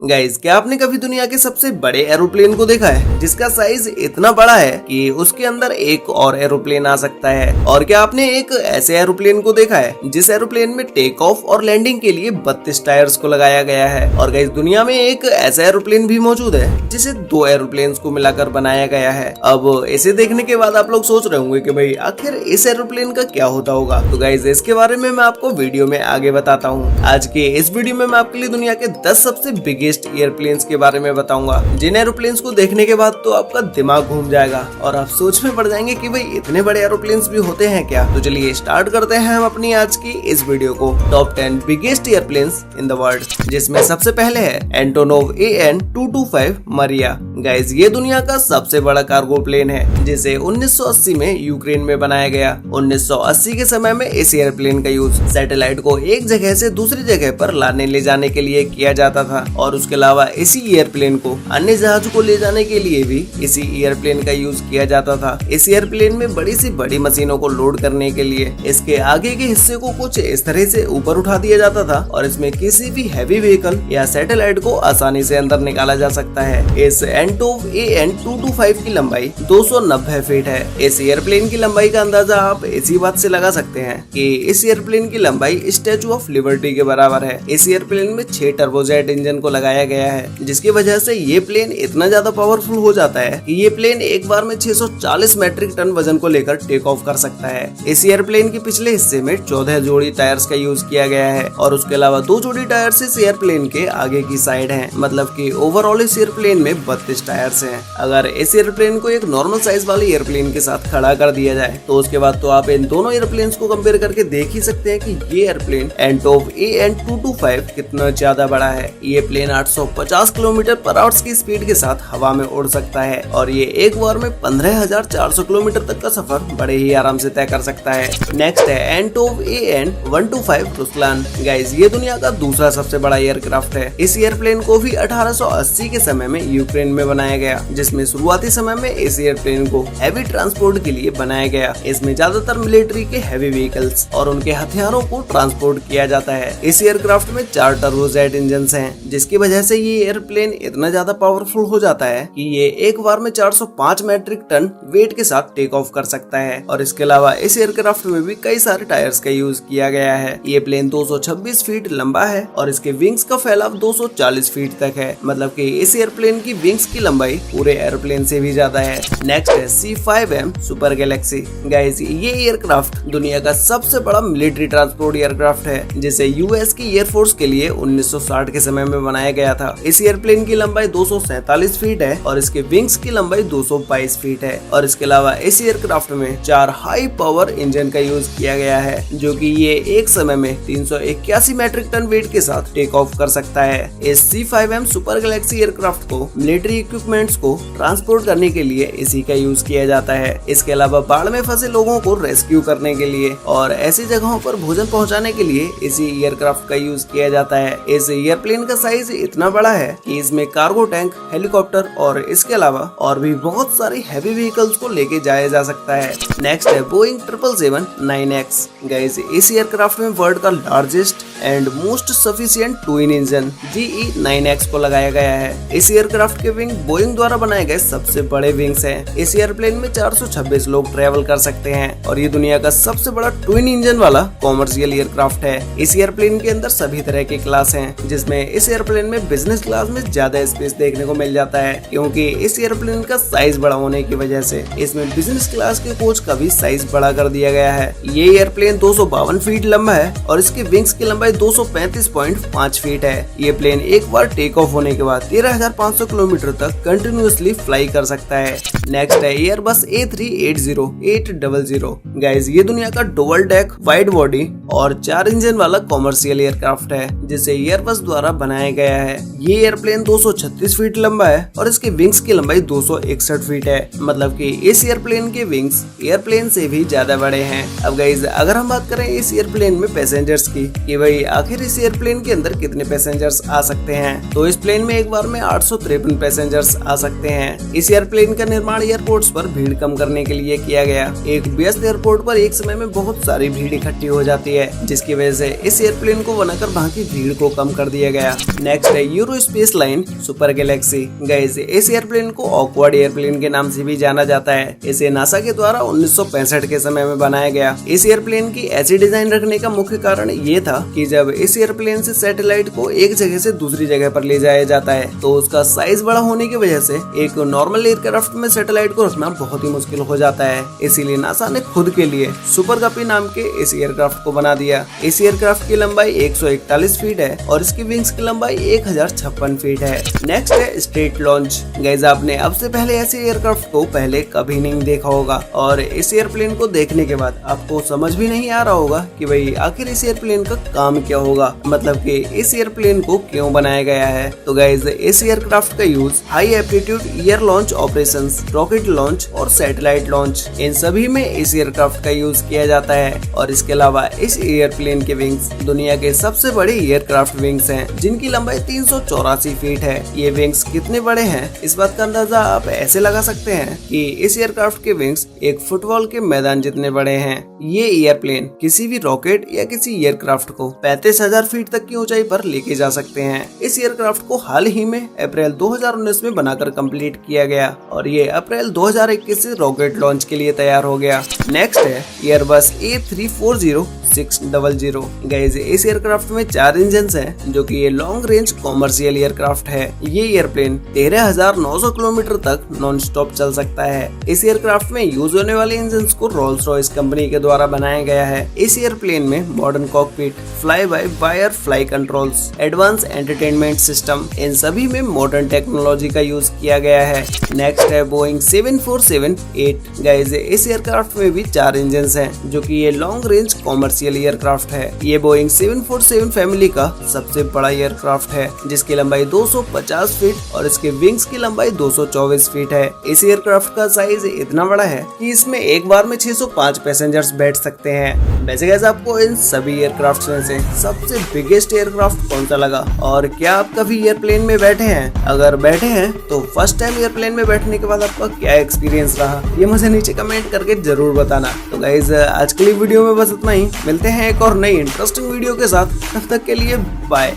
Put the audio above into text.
Guys, क्या आपने कभी दुनिया के सबसे बड़े एरोप्लेन को देखा है जिसका साइज इतना बड़ा है कि उसके अंदर एक और एरोप्लेन आ सकता है? और क्या आपने एक ऐसे एरोप्लेन को देखा है जिस एरोप्लेन में टेक ऑफ और लैंडिंग के लिए 32 टायर्स को लगाया गया है? और गाइस, दुनिया में एक ऐसा एरोप्लेन भी मौजूद है जिसे 2 एरोप्लेन को मिलाकर बनाया गया है। अब इसे देखने के बाद आप लोग सोच रहे होंगे कि भाई आखिर इस एरोप्लेन का क्या होता होगा। तो गाइस, इसके बारे में मैं आपको वीडियो में आगे बताता हूँ। आज के इस वीडियो में मैं आपके लिए दुनिया के 10 सबसे बिगेस्ट एयरप्लेन्स के बारे में बताऊंगा, जिन एरोप्लेन्स को देखने के बाद तो आपका दिमाग घूम जाएगा और आप सोच में पड़ जाएंगे कि भाई इतने बड़े एरोप्लेन्स भी होते हैं क्या। तो चलिए स्टार्ट करते हैं हम अपनी आज की इस वीडियो को। Top 10 biggest airplanes in the world, जिसमें सबसे पहले है एंटोनोव AN-225 मरिया। गाइस, ये दुनिया का सबसे बड़ा कार्गो प्लेन है जिसे 1980 में यूक्रेन में बनाया गया। 1980 के समय में इस एयरप्लेन का यूज सैटेलाइट को एक जगह से दूसरी जगह पर लाने ले जाने के लिए किया जाता था, और उसके अलावा इसी एयरप्लेन को अन्य जहाज को ले जाने के लिए भी इसी एयरप्लेन का यूज किया जाता था। इस एयरप्लेन में बड़ी सी बड़ी मशीनों को लोड करने के लिए इसके आगे के हिस्से को कुछ इस तरह से ऊपर उठा दिया जाता था, और इसमें किसी भी हैवी व्हीकल या सैटेलाइट को आसानी से अंदर निकाला जा सकता है। इस एंटोव AN-225 की लंबाई 290 फीट है। इस एयरप्लेन की लंबाई का अंदाजा आप इसी बात से लगा सकते हैं कि इस एयरप्लेन की लंबाई स्टैचू ऑफ लिबर्टी के बराबर है। इस एयरप्लेन में 6 टर्बोजेट इंजन को लगाया गया है, जिसकी वजह से ये प्लेन इतना ज्यादा पावरफुल हो जाता है कि ये प्लेन एक बार में 640 मैट्रिक टन वजन को लेकर टेक ऑफ कर सकता है। इस एयरप्लेन के पिछले हिस्से में 14 जोड़ी टायर्स का यूज किया गया है, और उसके अलावा 2 जोड़ी टायर्स इस एयरप्लेन के आगे की साइड हैं। मतलब कि ओवरऑल इस एयरप्लेन में 32 टायर्स हैं। अगर इस एयरप्लेन को एक नॉर्मल साइज वाले एयरप्लेन के साथ खड़ा कर दिया जाए तो उसके बाद तो आप इन दोनों एयरप्लेन को कंपेयर करके देख ही सकते हैं कि ये एयरप्लेन एंटोव AN-225 कितना ज्यादा बड़ा है। ये प्लेन 850 किलोमीटर पर आवर की स्पीड के साथ हवा में उड़ सकता है, और ये एक बार में 15,400 किलोमीटर तक का सफर बड़े ही आराम से तय कर सकता है। नेक्स्ट है एंटोव AN-125 रुस्लान। गाइस, ये दुनिया का दूसरा सबसे बड़ा एयरक्राफ्ट है। इस एयरप्लेन को भी 1880 के समय में यूक्रेन में बनाया गया, जिसमें शुरुआती समय में इस एयरप्लेन को हैवी ट्रांसपोर्ट के लिए बनाया गया। इसमें ज्यादातर मिलिट्री के हैवी व्हीकल्स और उनके हथियारों को ट्रांसपोर्ट किया जाता है। इस एयरक्राफ्ट में 4 टर्बोजेट इंजन हैं, जिसकी वजह से ये एयरप्लेन इतना ज्यादा पावरफुल हो जाता है कि ये एक बार में 405 मैट्रिक टन वेट के साथ टेक ऑफ कर सकता है। और इसके अलावा इस एयरक्राफ्ट में भी कई सारे टायर्स का यूज किया गया है। ये प्लेन 226 फीट लंबा है, और इसके विंग्स का फैलाव 240 फीट तक है। मतलब कि इस एयरप्लेन की विंग्स की लंबाई पूरे एयरप्लेन से भी ज्यादा है। नेक्स्ट है C5M सुपर गैलेक्सी। गाइस, ये एयरक्राफ्ट दुनिया का सबसे बड़ा मिलिट्री ट्रांसपोर्ट एयरक्राफ्ट है, जिसे यूएस की एयरफोर्स के लिए 1960 के समय में बनाया गया था। इस एयरप्लेन की लंबाई 247 फीट है, और इसके विंग्स की लंबाई 222 फीट है। और इसके अलावा इस एयरक्राफ्ट में 4 हाई पावर इंजन का यूज किया गया है, जो कि ये एक समय में 381 मैट्रिक टन वेट के साथ टेक ऑफ कर सकता है। इस C5M सुपर गैलेक्सी एयरक्राफ्ट को मिलिट्री इक्विपमेंट्स को ट्रांसपोर्ट करने के लिए इसी का यूज किया जाता है। इसके अलावा बाढ़ में फंसे लोगों को रेस्क्यू करने के लिए और ऐसी जगहों पर भोजन पहुंचाने के लिए इसी एयरक्राफ्ट का यूज किया जाता है। इस एयरप्लेन का साइज इतना बड़ा है कि इसमें कार्गो टैंक, हेलीकॉप्टर और इसके अलावा और भी बहुत सारी हैवी व्हीकल्स को लेके जाया जा सकता है। नेक्स्ट है बोइंग 777-9X। गाइस, इस एयरक्राफ्ट में वर्ल्ड का largest and most sufficient twin engine GE9X को लगाया गया है। इस एयरक्राफ्ट के विंग बोइंग द्वारा बनाए गए सबसे बड़े विंग्स हैं। इस एयरप्लेन में 426 लोग ट्रेवल कर सकते हैं, और ये दुनिया का सबसे बड़ा ट्विन इंजन वाला कॉमर्शियल एयरक्राफ्ट है। इस एयरप्लेन के अंदर सभी तरह के क्लास हैं, जिसमें इस एयरप्लेन में बिजनेस क्लास में ज्यादा स्पेस देखने को मिल जाता है, क्योंकि इस एयरप्लेन का साइज बड़ा होने की वजह से इसमें बिजनेस क्लास के कोच का भी साइज बड़ा कर दिया गया है। ये एयरप्लेन 252 फीट लंबा है, और इसके विंग्स की लंबाई 235.5 फीट है। ये प्लेन एक बार टेक ऑफ होने के बाद 13,500 किलोमीटर तक कंटिन्यूअसली फ्लाई कर सकता है। नेक्स्ट है एयरबस A380-800। गाइस, ये दुनिया का डुअल डेक, वाइड बॉडी और 4 इंजन वाला कॉमर्शियल एयरक्राफ्ट है, जिसे एयरबस द्वारा बनाया गया है। ये एयरप्लेन 236 फीट लंबा है, और इसके विंग्स की लंबाई 261 फीट है। मतलब कि इस एयरप्लेन के विंग्स एयरप्लेन से भी ज्यादा बड़े हैं। अब गाइस, अगर हम बात करें इस एयरप्लेन में पैसेंजर्स की कि भाई आखिर इस एयरप्लेन के अंदर कितने पैसेंजर्स आ सकते हैं, तो इस प्लेन में एक बार में 853 पैसेंजर पैसेंजर्स आ सकते हैं। इस एयरप्लेन का निर्माण एयरपोर्ट्स पर भीड़ कम करने के लिए किया गया। एक व्यस्त एयरपोर्ट पर एक समय में बहुत सारी भीड़ इकट्ठी हो जाती है, जिसकी वजह से इस एयरप्लेन को बनाकर वहाँ की भीड़ को कम कर दिया गया। नेक्स्ट है euro space line super Galaxy. Guys, इस एयरप्लेन को ऑकवर्ड एयरप्लेन के नाम से भी जाना जाता है। इसे नासा के द्वारा 1965 के समय में बनाया गया। इस एयरप्लेन की ऐसी डिजाइन रखने का मुख्य कारण ये था कि जब इस एयरप्लेन से सैटेलाइट को एक जगह से दूसरी जगह पर ले जाया जाता है तो उसका साइज बड़ा होने की वजह से एक नॉर्मल एयरक्राफ्ट में सैटेलाइट को रखना बहुत ही मुश्किल हो जाता है। इसीलिए नासा ने खुद के लिए सुपर गपी नाम के इस एयरक्राफ्ट को बना दिया। इस एयरक्राफ्ट की लंबाई 141 फीट है और इसकी विंग्स की लंबाई 1056 फीट है। नेक्स्ट है स्ट्रेट लॉन्च। गाइस, आपने अब से पहले ऐसे एयरक्राफ्ट को पहले कभी नहीं देखा होगा और इस एयरप्लेन को देखने के बाद आपको समझ भी नहीं आ रहा होगा कि भाई आखिर इस एयरप्लेन का काम क्या होगा, मतलब कि इस एयरप्लेन को क्यों बनाया गया है। तो गाइस, इस एयरक्राफ्ट का use high aptitude air launch operations, rocket launch और सैटेलाइट लॉन्च, इन सभी में इस एयरक्राफ्ट का यूज किया जाता है। और इसके अलावा इस एयरप्लेन के विंग्स दुनिया के सबसे बड़े एयरक्राफ्ट विंग्स हैं, जिनकी लंबाई 384 फीट है। ये विंग्स कितने बड़े हैं, इस बात का अंदाजा आप ऐसे लगा सकते हैं कि इस एयरक्राफ्ट के विंग्स एक फुटबॉल के मैदान जितने बड़े हैं। ये एयरप्लेन किसी भी रॉकेट या किसी एयरक्राफ्ट को 35,000 फीट तक की ऊंचाई पर लेके जा सकते हैं। इस एयरक्राफ्ट को हाल ही में अप्रैल 2019 में बनाकर कंप्लीट किया गया और ये अप्रैल 2021 से रॉकेट लॉन्च के लिए तैयार हो गया। नेक्स्ट है एयरबस A340-600। गाइस, इस एयरक्राफ्ट में 4 इंजन हैं, जो कि ये लॉन्ग रेंज कॉमर्शियल एयरक्राफ्ट है। ये एयरप्लेन 13,900 किलोमीटर तक नॉन स्टॉप चल सकता है। इस एयरक्राफ्ट में यूज होने वाले इंजन को रोल्स रॉयस कंपनी के द्वारा बनाया गया है। इस एयरप्लेन में modern cockpit, fly by wire fly controls, advance entertainment system, इन सभी में मॉडर्न टेक्नोलॉजी का यूज किया गया है। नेक्स्ट है बोइंग 747-8। गाइस, इस एयरक्राफ्ट में भी 4 इंजन हैं, जो कि ये लॉन्ग रेंज कॉमर्शियल एयरक्राफ्ट है। ये बोइंग 747 फैमिली का सबसे बड़ा एयरक्राफ्ट है, जिसकी लंबाई 250 फीट और इसके विंग्स की लंबाई 224 फीट है। इस एयरक्राफ्ट का साइज इतना बड़ा है कि इसमें एक बार में 605 पैसेंजर्स बैठ सकते हैं। वैसे गाइस, आपको इन सभी एयरक्राफ्ट में से सबसे बिगेस्ट एयरक्राफ्ट कौन सा लगा और क्या आप कभी एयरप्लेन में बैठे हैं? अगर बैठे हैं तो फर्स्ट टाइम एयरप्लेन में बैठने के बाद आपका क्या एक्सपीरियंस रहा, ये मुझे नीचे कमेंट करके जरूर बताना। तो गाइस, आज के लिए वीडियो में बस इतना ही। मिलते हैं एक और नई इंटरेस्टिंग वीडियो के साथ, तब तक के लिए बाय।